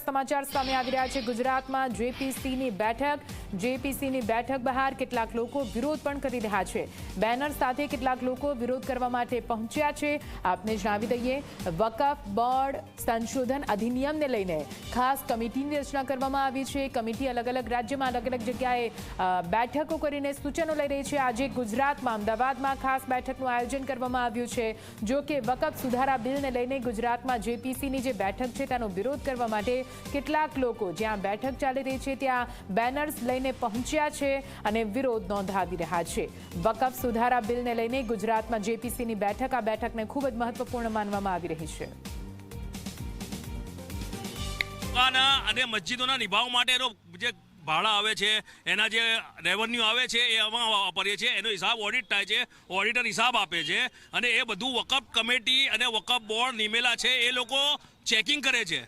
સમાચાર સામે આવી રહ્યા છે। ગુજરાતમાં જેપીસીની બેઠક બહાર કેટલાક લોકો વિરોધ પણ કરી રહ્યા છે। બેનર સાથે કેટલાક લોકો વિરોધ કરવા માટે પહોંચ્યા છે। આપને જણાવી દઈએ, વકફ બોર્ડ સંશોધન અધિનિયમને લઈને ખાસ કમિટીની રચના કરવામાં આવી છે। કમિટી અલગ અલગ રાજ્યમાં અલગ અલગ જગ્યાએ બેઠકો કરીને સૂચનો લઈ રહી છે। આજે ગુજરાતમાં અમદાવાદમાં ખાસ બેઠકનું આયોજન કરવામાં આવ્યું છે। જો કે વકફ સુધારા બિલને લઈને ગુજરાતમાં જેપીસીની જે બેઠક છે તેનો વિરોધ કરવા માટે કેટલાક લોકો જ્યાં બેઠક ચાલી રહી છે ત્યાં બેનર્સ લઈને પહોંચ્યા છે અને વિરોધ નોંધાવી રહ્યા છે। વકફ સુધારા બિલને લઈને ગુજરાતમાં જેપીસીની બેઠક, આ બેઠકને ખૂબ જ મહત્વપૂર્ણ માનવામાં આવી રહી છે। અને મસ્જિદોના નિભાવ માટેનો જે ભાડા આવે છે, એના જે રેવન્યુ આવે છે એ આમાં વાપરીએ છીએ। એનો હિસાબ ઓડિટ થાય છે, ઓડિટર હિસાબ આપે છે અને એ બધું વકફ કમિટી અને વકફ બોર્ડ નિમેલા છે એ લોકો ચેકિંગ કરે છે।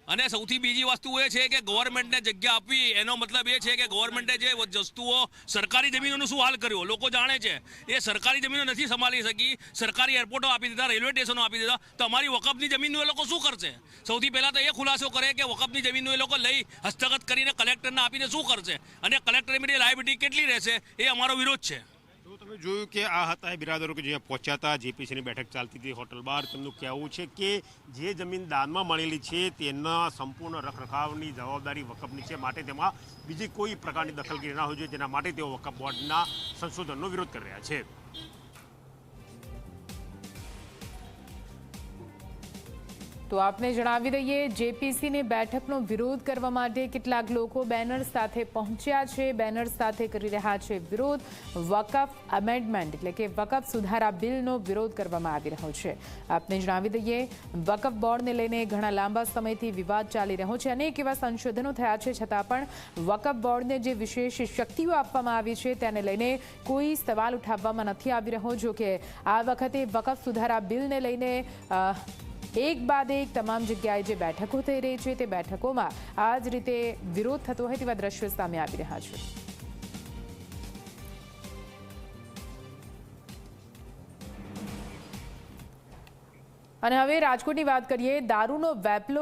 અને સૌથી બીજી વસ્તુ એ છે કે ગવર્મેન્ટને જગ્યા આપવી, એનો મતલબ એ છે કે ગવર્મેન્ટે જે વસ્તુઓ સરકારી જમીનોનો શું હાલ કર્યો લોકો જાણે છે। એ સરકારી જમીનો નથી સંભાળી શકી, સરકારી એરપોર્ટો આપી દીધા, રેલવે સ્ટેશનો આપી દીધા, તો અમારી વકફની જમીનનું એ લોકો શું કરશે? સૌથી પહેલાં તો એ ખુલાસો કરે કે વકફની જમીનનું એ લોકો લઈ હસ્તગત કરીને કલેક્ટરને આપીને શું કરશે અને કલેક્ટરની લાયબિલિટી કેટલી રહેશે, એ અમારો વિરોધ છે। તો તમે જોયું કે આ હતા બિરાદરો કે જ્યાં પહોંચ્યા હતા, જેપીસીની બેઠક ચાલતી હતી હોટલ બહાર। તેમનું કહેવું છે કે જે જમીન દાનમાં મળેલી છે તેના સંપૂર્ણ રખરખાવની જવાબદારી વકફની છે, માટે તેમાં બીજી કોઈ પ્રકારની દખલગીરી ના હોવી જોઈએ, જેના માટે તેઓ વકફ બોર્ડના સંશોધનનો વિરોધ કરી રહ્યા છે। તો આપને જણાવી દઈએ, જેપીસીની બેઠકનો વિરોધ કરવા માટે કેટલાક લોકો બેનર સાથે પહોંચ્યા છે, બેનર સાથે કરી રહ્યા છે વિરોધ। વકફ અમેન્ડમેન્ટ એટલે કે વકફ સુધારા બિલનો વિરોધ કરવામાં આવી રહ્યો છે। આપને જણાવી દઈએ, વકફ બોર્ડને લઈને ઘણા લાંબા સમયથી વિવાદ ચાલી રહ્યો છે। અનેક એવા સંશોધનો થયા છે, છતાં પણ વકફ બોર્ડને જે વિશેષ શક્તિઓ આપવામાં આવી છે તેને લઈને કોઈ સવાલ ઉઠાવવામાં નથી આવી રહ્યો। જો કે આ વખતે વકફ સુધારા બિલને લઈને એક બાદ એક તમામ જગ્યાએ જે બેઠકો થઈ રહી છે તે બેઠકોમાં આ જ રીતે વિરોધ થતો હોય તેવા દ્રશ્યો સામે આવી રહ્યા છે। અને હવે રાજકોટની વાત કરીએ, દારૂનો વેપલો